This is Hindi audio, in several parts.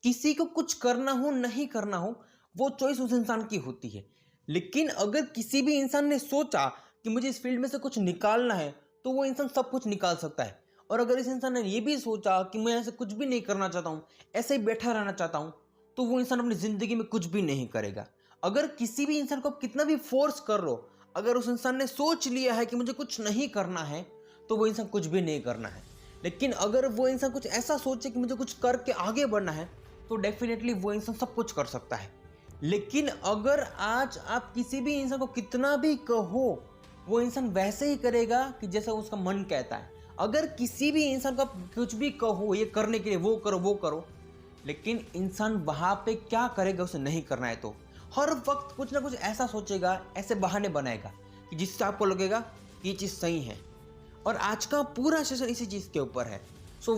किसी को कुछ करना हो नहीं करना हो, वो चॉइस उस इंसान की होती है। लेकिन अगर किसी भी इंसान ने सोचा कि मुझे इस फील्ड में से कुछ निकालना है, तो वो इंसान सब कुछ निकाल सकता है। और अगर इस इंसान ने ये भी सोचा कि मैं ऐसे कुछ भी नहीं करना चाहता हूँ, ऐसे ही बैठा रहना चाहता हूँ, तो वो इंसान अपनी ज़िंदगी में कुछ भी नहीं करेगा। अगर किसी भी इंसान को आप कितना भी फोर्स कर लो, अगर उस इंसान ने सोच लिया है कि मुझे कुछ नहीं करना है, तो वो इंसान कुछ भी नहीं करना है। लेकिन अगर वो इंसान कुछ ऐसा सोचे कि मुझे कुछ करके आगे बढ़ना है, तो डेफिनेटली वो इंसान सब कुछ कर सकता है। लेकिन अगर आज आप किसी भी इंसान को कितना भी कहो, वो इंसान वैसे ही करेगा कि जैसा उसका मन कहता है। अगर किसी भी इंसान को आप कुछ भी कहो ये करने के लिए, वो करो वो करो, लेकिन इंसान वहां पे क्या करेगा, उसे नहीं करना है तो हर वक्त कुछ ना कुछ ऐसा सोचेगा, ऐसे बहाने बनाएगा कि जिससे आपको लगेगा कि ये चीज़ सही है। और आज का पूरा सेशन इसी चीज़ के ऊपर है। So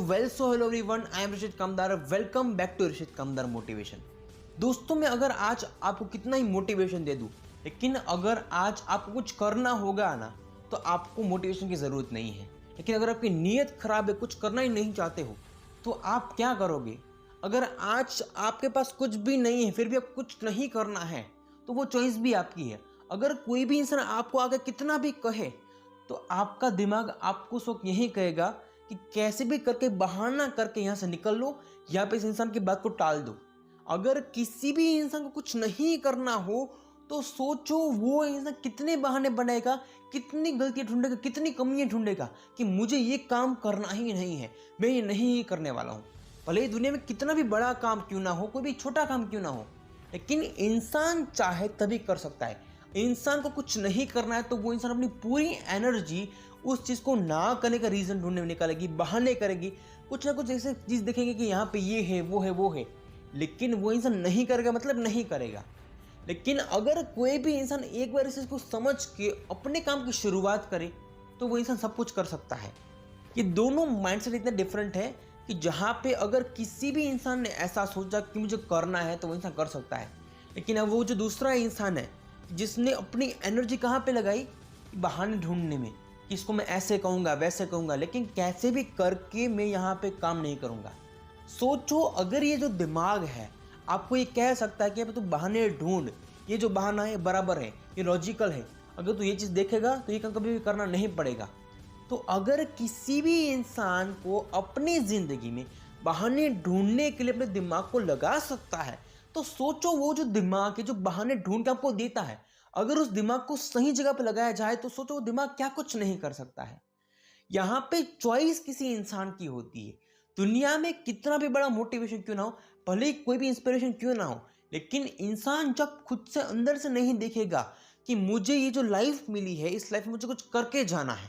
hello everyone, I am Rishit Kamdar, welcome back to Rishit Kamdar motivation. दोस्तों, मैं अगर आज आपको कितना ही मोटिवेशन दे दूं, लेकिन अगर आज आपको कुछ करना होगा ना, तो आपको मोटिवेशन की ज़रूरत नहीं है। लेकिन अगर आपकी नीयत खराब है, कुछ करना ही नहीं चाहते हो, तो आप क्या करोगे? अगर आज आपके पास कुछ भी नहीं है, फिर भी आप कुछ नहीं करना है, तो वो चॉइस भी आपकी है। अगर कोई भी इंसान आपको आगे कितना भी कहे, तो आपका दिमाग आपको सोच यही कहेगा कि कैसे भी करके बहाना करके यहाँ से निकल लो, या पे इस इंसान की बात को टाल दो। अगर किसी भी इंसान को कुछ नहीं करना हो, तो सोचो वो इंसान कितने बहाने बनाएगा, कितनी गलतियां ढूंढेगा, कितनी कमियां ढूंढेगा कि मुझे ये काम करना ही नहीं है, मैं ये नहीं करने वाला हूँ। भले ही दुनिया में कितना भी बड़ा काम क्यों ना हो, कोई भी छोटा काम क्यों ना हो, लेकिन इंसान चाहे तभी कर सकता है। इंसान को कुछ नहीं करना है, तो वो इंसान अपनी पूरी एनर्जी उस चीज़ को ना करने का रीज़न ढूंढने में निकालेगी, बहाने करेगी, कुछ ना कुछ ऐसे चीज़ देखेंगे कि यहाँ पे ये है वो है वो है, लेकिन वो इंसान नहीं करेगा, मतलब नहीं करेगा। लेकिन अगर कोई भी इंसान एक बार इस चीज़ को समझ के अपने काम की शुरुआत करे, तो वो इंसान सब कुछ कर सकता है। ये दोनों माइंडसेट इतने डिफरेंट है कि जहाँ पे अगर किसी भी इंसान ने ऐसा सोचा कि मुझे करना है, तो वो इंसान कर सकता है। लेकिन अब वो जो दूसरा इंसान है जिसने अपनी एनर्जी कहाँ पे लगाई, बहाने ढूंढने में कि इसको मैं ऐसे कहूँगा वैसे कहूँगा, लेकिन कैसे भी करके मैं यहाँ पे काम नहीं करूँगा। सोचो, अगर ये जो दिमाग है आपको ये कह सकता है कि तू बहाने ढूंढ, ये जो बहाना है बराबर है, ये लॉजिकल है, अगर तू ये चीज़ देखेगा तो ये कभी भी करना नहीं पड़ेगा। तो अगर किसी भी इंसान को अपनी ज़िंदगी में बहाने ढूंढने के लिए अपने दिमाग को लगा सकता है, तो सोचो वो जो दिमाग है जो बहाने ढूंढ के आपको देता है, अगर उस दिमाग को सही जगह पे लगाया जाए, तो सोचो वो दिमाग क्या कुछ नहीं कर सकता है। यहाँ पे चॉइस किसी इंसान की होती है। दुनिया में कितना भी बड़ा मोटिवेशन क्यों ना हो, भले ही कोई भी इंस्पिरेशन क्यों ना हो, लेकिन इंसान जब खुद से अंदर से नहीं देखेगा कि मुझे ये जो लाइफ मिली है, इस लाइफ में मुझे कुछ करके जाना है,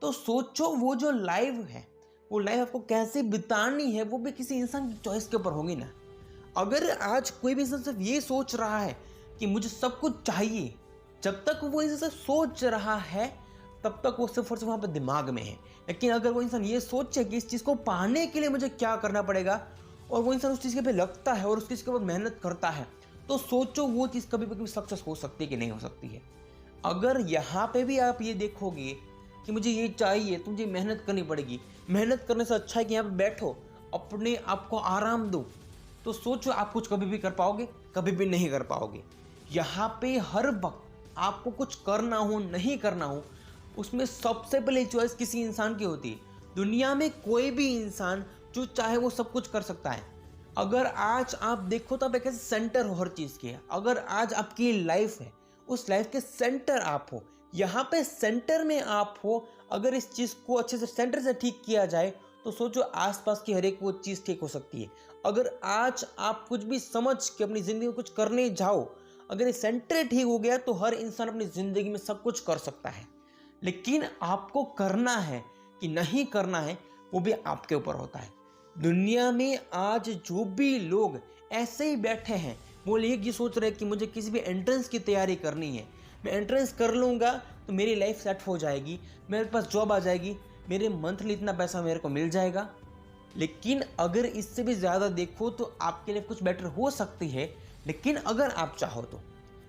तो सोचो वो जो लाइफ है, वो लाइफ आपको कैसे बितानी है, वो भी किसी इंसान की चॉइस के ऊपर होगी ना। अगर आज कोई भी इंसान सिर्फ ये सोच रहा है कि मुझे सब कुछ चाहिए, जब तक वो इंसान सोच रहा है, तब तक वो सिर्फ और सिर्फ वहाँ पर दिमाग में है। लेकिन अगर वो इंसान ये सोचे कि इस चीज़ को पाने के लिए मुझे क्या करना पड़ेगा, और वो इंसान उस चीज़ के पे लगता है और उस चीज़ के ऊपर मेहनत करता है, तो सोचो वो चीज़ कभी कभी सक्सेस हो सकती है कि नहीं हो सकती है। अगर यहाँ पे भी आप ये देखोगे कि मुझे ये चाहिए, तो मुझे मेहनत करनी पड़ेगी, मेहनत करने से अच्छा है कि यहाँ पे बैठो, अपने आप को आराम दो, तो सोचो आप कुछ कभी भी कर पाओगे? कभी भी नहीं कर पाओगे। यहाँ पे हर वक्त आपको कुछ करना हो नहीं करना हो, उसमें सबसे पहले चॉइस किसी इंसान की होती है। दुनिया में कोई भी इंसान जो चाहे वो सब कुछ कर सकता है। अगर आज आप देखो तो आप एक ऐसे सेंटर हो हर चीज़ के। अगर आज आपकी लाइफ है, उस लाइफ के सेंटर आप हो, यहाँ पे सेंटर में आप हो, अगर इस चीज़ को अच्छे से सेंटर से ठीक किया जाए, तो सोचो आसपास की हर एक वो चीज़ ठीक हो सकती है। अगर आज आप कुछ भी समझ के अपनी ज़िंदगी में कुछ करने जाओ, अगर ये सेंटर ठीक हो गया, तो हर इंसान अपनी ज़िंदगी में सब कुछ कर सकता है। लेकिन आपको करना है कि नहीं करना है, वो भी आपके ऊपर होता है। दुनिया में आज जो भी लोग ऐसे ही बैठे हैं, वो ये सोच रहे हैं कि मुझे किसी भी एंट्रेंस की तैयारी करनी है, मैं एंट्रेंस कर लूँगा तो मेरी लाइफ सेट हो जाएगी, मेरे पास जॉब आ जाएगी, मेरे मंथली इतना पैसा मेरे को मिल जाएगा। लेकिन अगर इससे भी ज़्यादा देखो तो आपके लिए कुछ बेटर हो सकती है। लेकिन अगर आप चाहो तो,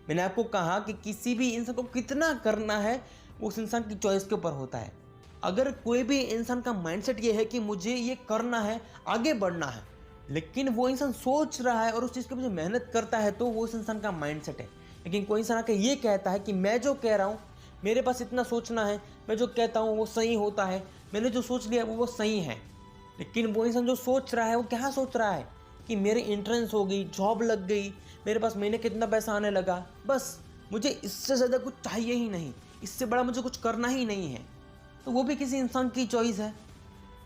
मैंने आपको कहा कि किसी भी इंसान को कितना करना है, उस इंसान की चॉइस के ऊपर होता है। अगर कोई भी इंसान का माइंडसेट ये है कि मुझे ये करना है, आगे बढ़ना है, लेकिन वो इंसान सोच रहा है और उस चीज़ के पीछे मेहनत करता है, तो वो उस इंसान का माइंडसेट है। लेकिन कोई इंसान आके ये कहता है कि मैं जो कह रहा हूँ, मेरे पास इतना सोचना है, मैं जो कहता हूँ वो सही होता है, मैंने जो सोच लिया वो सही है। लेकिन वो इंसान जो सोच रहा है वो क्या सोच रहा है कि मेरी एंट्रेंस हो गई, जॉब लग गई, मेरे पास महीने कितना पैसा आने लगा, बस मुझे इससे ज़्यादा कुछ चाहिए ही नहीं, इससे बड़ा मुझे कुछ करना ही नहीं है। तो वो भी किसी इंसान की चॉइस है।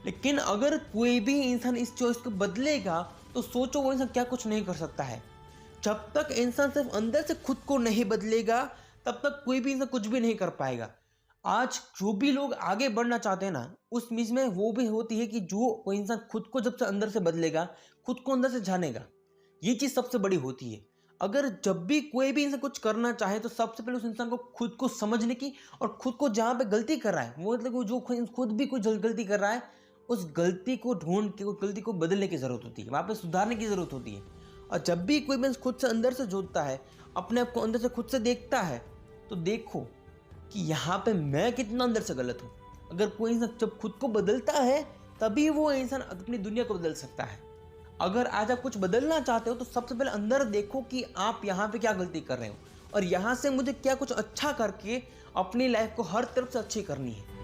लेकिन अगर कोई भी इंसान इस चॉइस को बदलेगा तो सोचो वो इंसान क्या कुछ नहीं कर सकता है। जब तक इंसान सिर्फ अंदर से खुद को नहीं बदलेगा तब तक कोई भी इंसान कुछ भी नहीं कर पाएगा। आज जो भी लोग आगे बढ़ना चाहते हैं ना, उस चीज में वो भी होती है कि जो कोई इंसान खुद को जब से अंदर से बदलेगा, खुद को अंदर से जानेगा, ये चीज सबसे बड़ी होती है। अगर जब भी कोई भी इंसान कुछ करना चाहे तो सबसे पहले उस इंसान को खुद को समझने की, और खुद को जहाँ पे गलती कर रहा है, वो मतलब जो खुद भी कोई गलती कर रहा है, उस गलती को ढूंढ के उस गलती को बदलने की जरूरत होती है, वहाँ पे सुधारने की जरूरत होती है। और जब भी कोई इंसान खुद से अंदर से जोड़ता है, अपने आप को अंदर से खुद से देखता है, तो देखो कि यहाँ पे मैं कितना अंदर से गलत हूँ। अगर कोई इंसान जब खुद को बदलता है तभी वो इंसान अपनी दुनिया को बदल सकता है। अगर आज आप कुछ बदलना चाहते हो तो सबसे पहले अंदर देखो कि आप यहाँ पे क्या गलती कर रहे हो, और यहाँ से मुझे क्या कुछ अच्छा करके अपनी लाइफ को हर तरफ से अच्छी करनी है।